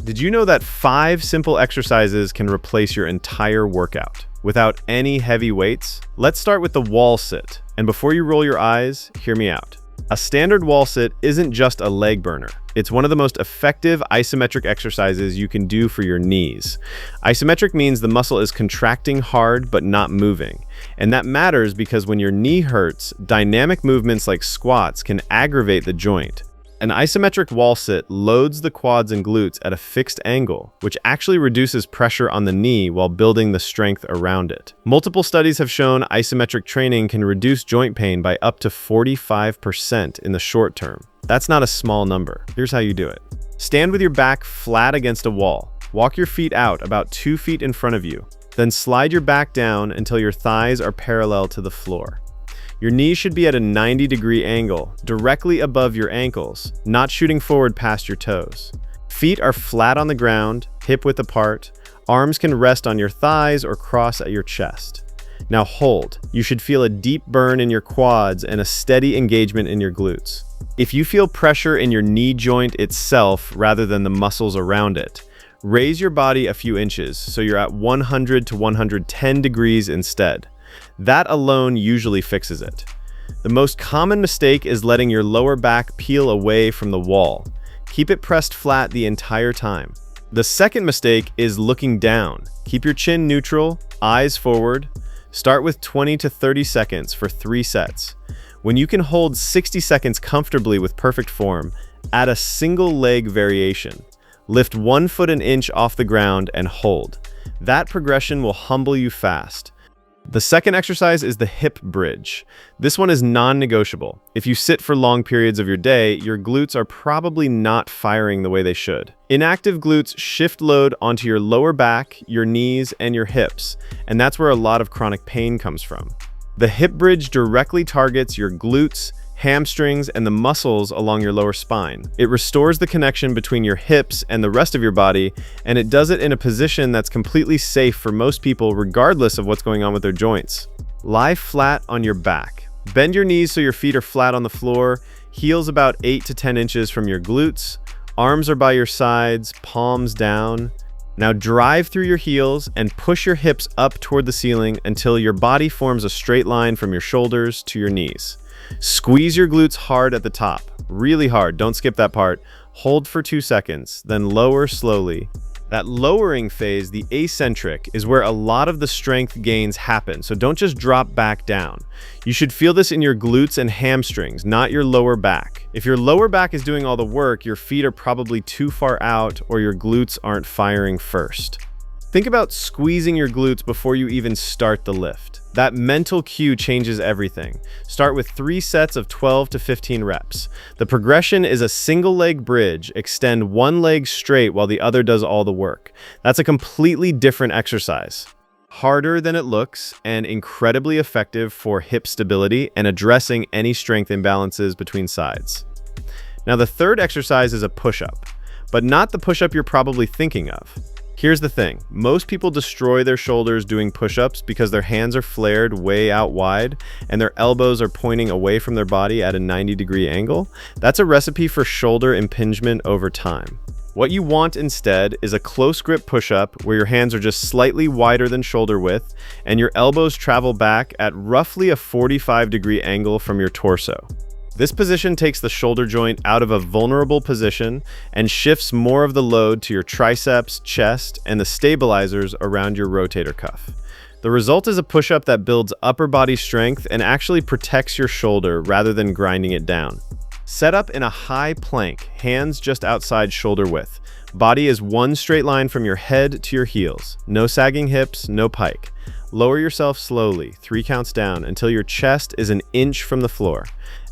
Did you know that 5 simple exercises can replace your entire workout without any heavy weights? Let's start with the wall sit. And before you roll your eyes, hear me out. A standard wall sit isn't just a leg burner. It's one of the most effective isometric exercises you can do for your knees. Isometric means the muscle is contracting hard but not moving. And that matters because when your knee hurts, dynamic movements like squats can aggravate the joint. An isometric wall sit loads the quads and glutes at a fixed angle, which actually reduces pressure on the knee while building the strength around it. Multiple studies have shown isometric training can reduce joint pain by up to 45% in the short term. That's not a small number. Here's how you do it. Stand with your back flat against a wall. Walk your feet out about 2 feet in front of you. Then slide your back down until your thighs are parallel to the floor. Your knees should be at a 90-degree angle, directly above your ankles, not shooting forward past your toes. Feet are flat on the ground, hip-width apart. Arms can rest on your thighs or cross at your chest. Now hold. You should feel a deep burn in your quads and a steady engagement in your glutes. If you feel pressure in your knee joint itself rather than the muscles around it, raise your body a few inches so you're at 100 to 110 degrees instead. That alone usually fixes it. The most common mistake is letting your lower back peel away from the wall. Keep it pressed flat the entire time. The second mistake is looking down. Keep your chin neutral, eyes forward. Start with 20 to 30 seconds for 3 sets. When you can hold 60 seconds comfortably with perfect form, add a single leg variation. Lift 1 foot an inch off the ground and hold. That progression will humble you fast. The second exercise is the hip bridge. This one is non-negotiable. If you sit for long periods of your day, your glutes are probably not firing the way they should. Inactive glutes shift load onto your lower back, your knees, and your hips, and that's where a lot of chronic pain comes from. The hip bridge directly targets your glutes, hamstrings, and the muscles along your lower spine. It restores the connection between your hips and the rest of your body, and it does it in a position that's completely safe for most people regardless of what's going on with their joints. Lie flat on your back. Bend your knees so your feet are flat on the floor, heels about 8 to 10 inches from your glutes. Arms are by your sides, palms down. Now drive through your heels and push your hips up toward the ceiling until your body forms a straight line from your shoulders to your knees. Squeeze your glutes hard at the top, really hard, don't skip that part. Hold for 2 seconds, then lower slowly. That lowering phase, the eccentric, is where a lot of the strength gains happen, so don't just drop back down. You should feel this in your glutes and hamstrings, not your lower back. If your lower back is doing all the work, your feet are probably too far out or your glutes aren't firing first. Think about squeezing your glutes before you even start the lift. That mental cue changes everything. Start with 3 sets of 12 to 15 reps. The progression is a single leg bridge. Extend one leg straight while the other does all the work. That's a completely different exercise. Harder than it looks and incredibly effective for hip stability and addressing any strength imbalances between sides. Now the third exercise is a push-up, but not the push-up you're probably thinking of. Here's the thing, most people destroy their shoulders doing push-ups because their hands are flared way out wide and their elbows are pointing away from their body at a 90-degree angle. That's a recipe for shoulder impingement over time. What you want instead is a close grip push-up where your hands are just slightly wider than shoulder width and your elbows travel back at roughly a 45-degree angle from your torso. This position takes the shoulder joint out of a vulnerable position and shifts more of the load to your triceps, chest, and the stabilizers around your rotator cuff. The result is a push-up that builds upper body strength and actually protects your shoulder rather than grinding it down. Set up in a high plank, hands just outside shoulder width. Body is one straight line from your head to your heels. No sagging hips, no pike. Lower yourself slowly, 3 counts down, until your chest is an inch from the floor.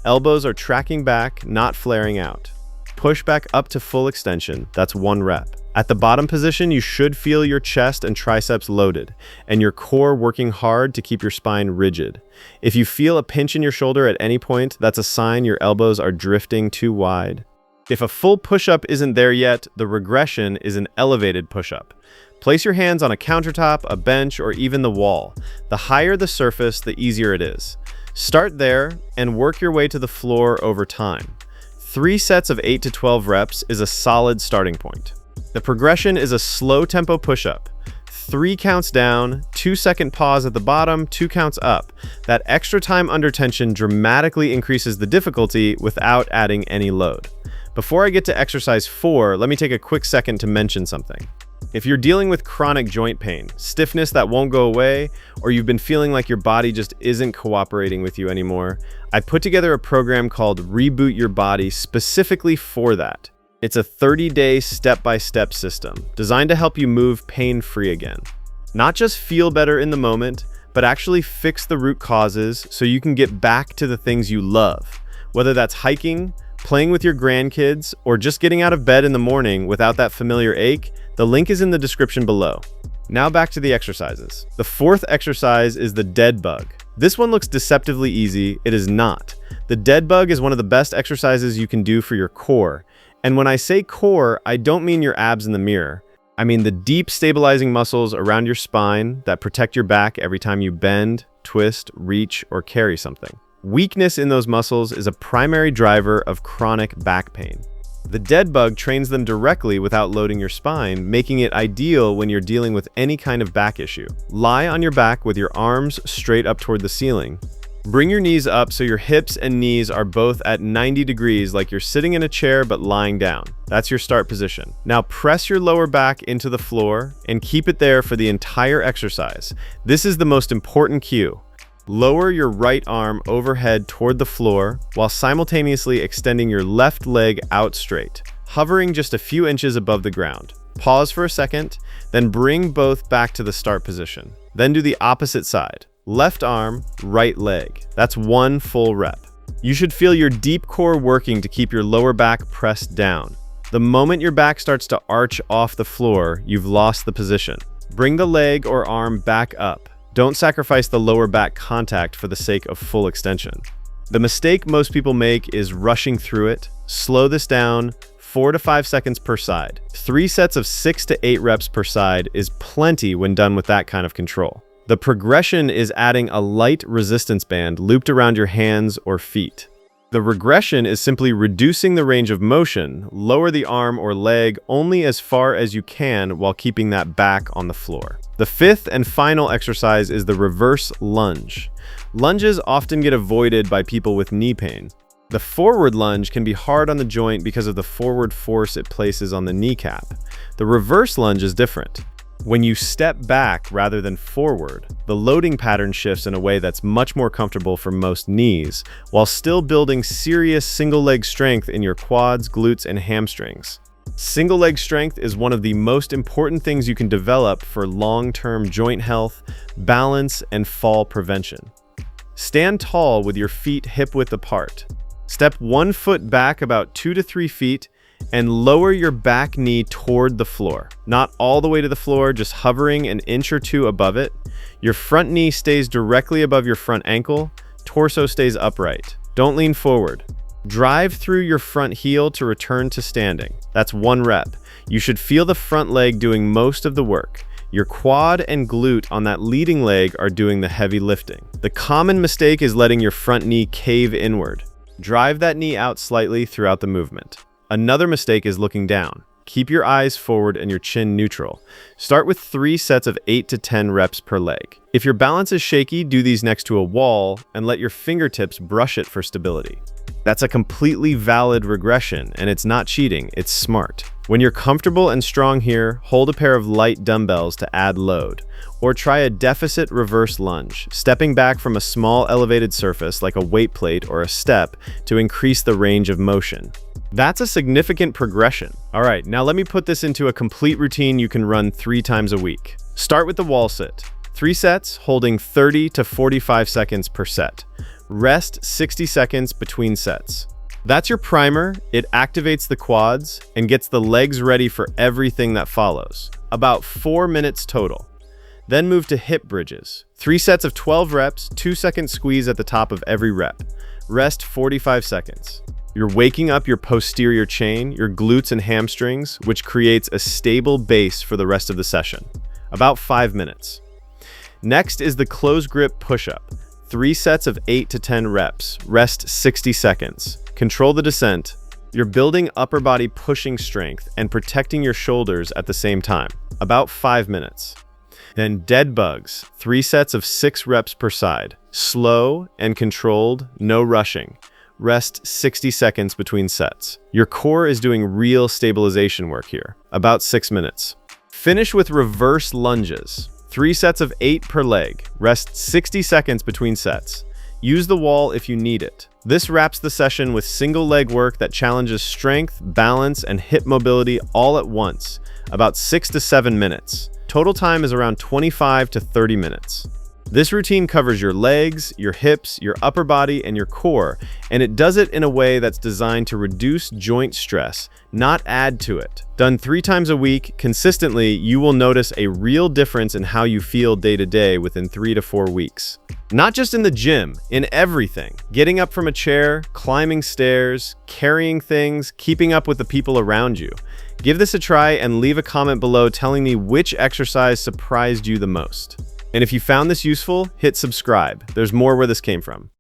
Elbows are tracking back, not flaring out. Push back up to full extension, that's 1 rep. At the bottom position, you should feel your chest and triceps loaded, and your core working hard to keep your spine rigid. If you feel a pinch in your shoulder at any point, that's a sign your elbows are drifting too wide. If a full push-up isn't there yet, the regression is an elevated push-up. Place your hands on a countertop, a bench, or even the wall. The higher the surface, the easier it is. Start there and work your way to the floor over time. 3 sets of 8 to 12 reps is a solid starting point. The progression is a slow tempo push-up. 3 counts down, 2-second pause at the bottom, 2 counts up. That extra time under tension dramatically increases the difficulty without adding any load. Before I get to exercise 4, let me take a quick second to mention something. If you're dealing with chronic joint pain, stiffness that won't go away, or you've been feeling like your body just isn't cooperating with you anymore, I put together a program called Reboot Your Body specifically for that. It's a 30-day step-by-step system designed to help you move pain-free again. Not just feel better in the moment, but actually fix the root causes so you can get back to the things you love, whether that's hiking, playing with your grandkids, or just getting out of bed in the morning without that familiar ache. The link is in the description below. Now back to the exercises. The 4th exercise is the dead bug. This one looks deceptively easy. It is not. The dead bug is one of the best exercises you can do for your core. And when I say core, I don't mean your abs in the mirror. I mean the deep stabilizing muscles around your spine that protect your back every time you bend, twist, reach, or carry something. Weakness in those muscles is a primary driver of chronic back pain. The dead bug trains them directly without loading your spine, making it ideal when you're dealing with any kind of back issue. Lie on your back with your arms straight up toward the ceiling. Bring your knees up so your hips and knees are both at 90 degrees, like you're sitting in a chair but lying down. That's your start position. Now press your lower back into the floor and keep it there for the entire exercise. This is the most important cue. Lower your right arm overhead toward the floor while simultaneously extending your left leg out straight, hovering just a few inches above the ground. Pause for a second, then bring both back to the start position. Then do the opposite side. Left arm, right leg. That's 1 full rep. You should feel your deep core working to keep your lower back pressed down. The moment your back starts to arch off the floor, you've lost the position. Bring the leg or arm back up. Don't sacrifice the lower back contact for the sake of full extension. The mistake most people make is rushing through it. Slow this down, 4 to 5 seconds per side. 3 sets of 6 to 8 reps per side is plenty when done with that kind of control. The progression is adding a light resistance band looped around your hands or feet. The regression is simply reducing the range of motion. Lower the arm or leg only as far as you can while keeping that back on the floor. The 5th and final exercise is the reverse lunge. Lunges often get avoided by people with knee pain. The forward lunge can be hard on the joint because of the forward force it places on the kneecap. The reverse lunge is different. When you step back rather than forward, the loading pattern shifts in a way that's much more comfortable for most knees, while still building serious single-leg strength in your quads, glutes, and hamstrings. Single-leg strength is one of the most important things you can develop for long-term joint health, balance, and fall prevention. Stand tall with your feet hip-width apart. Step 1 foot back about 2 to 3 feet, and lower your back knee toward the floor. Not all the way to the floor, just hovering an inch or 2 above it. Your front knee stays directly above your front ankle. Torso stays upright. Don't lean forward. Drive through your front heel to return to standing. That's 1 rep. You should feel the front leg doing most of the work. Your quad and glute on that leading leg are doing the heavy lifting. The common mistake is letting your front knee cave inward. Drive that knee out slightly throughout the movement. Another mistake is looking down. Keep your eyes forward and your chin neutral. Start with 3 sets of 8 to 10 reps per leg. If your balance is shaky, do these next to a wall and let your fingertips brush it for stability. That's a completely valid regression, and it's not cheating, it's smart. When you're comfortable and strong here, hold a pair of light dumbbells to add load. Or try a deficit reverse lunge, stepping back from a small elevated surface like a weight plate or a step to increase the range of motion. That's a significant progression. All right, now let me put this into a complete routine you can run 3 times a week. Start with the wall sit. 3 sets, holding 30 to 45 seconds per set. Rest 60 seconds between sets. That's your primer. It activates the quads and gets the legs ready for everything that follows. About 4 minutes total. Then move to hip bridges. 3 sets of 12 reps, 2-second squeeze at the top of every rep. Rest 45 seconds. You're waking up your posterior chain, your glutes and hamstrings, which creates a stable base for the rest of the session. About 5 minutes. Next is the close grip push-up. 3 sets of 8 to 10 reps. Rest 60 seconds. Control the descent. You're building upper body pushing strength and protecting your shoulders at the same time. About 5 minutes. Then dead bugs, 3 sets of 6 reps per side. Slow and controlled, no rushing. Rest 60 seconds between sets. Your core is doing real stabilization work here. About 6 minutes. Finish with reverse lunges. 3 sets of 8 per leg. Rest 60 seconds between sets. Use the wall if you need it. This wraps the session with single leg work that challenges strength, balance, and hip mobility all at once. About 6 to 7 minutes. Total time is around 25 to 30 minutes. This routine covers your legs, your hips, your upper body, and your core, and it does it in a way that's designed to reduce joint stress, not add to it. Done 3 times a week, consistently, you will notice a real difference in how you feel day to day within 3 to 4 weeks. Not just in the gym, in everything. Getting up from a chair, climbing stairs, carrying things, keeping up with the people around you. Give this a try and leave a comment below telling me which exercise surprised you the most. And if you found this useful, hit subscribe. There's more where this came from.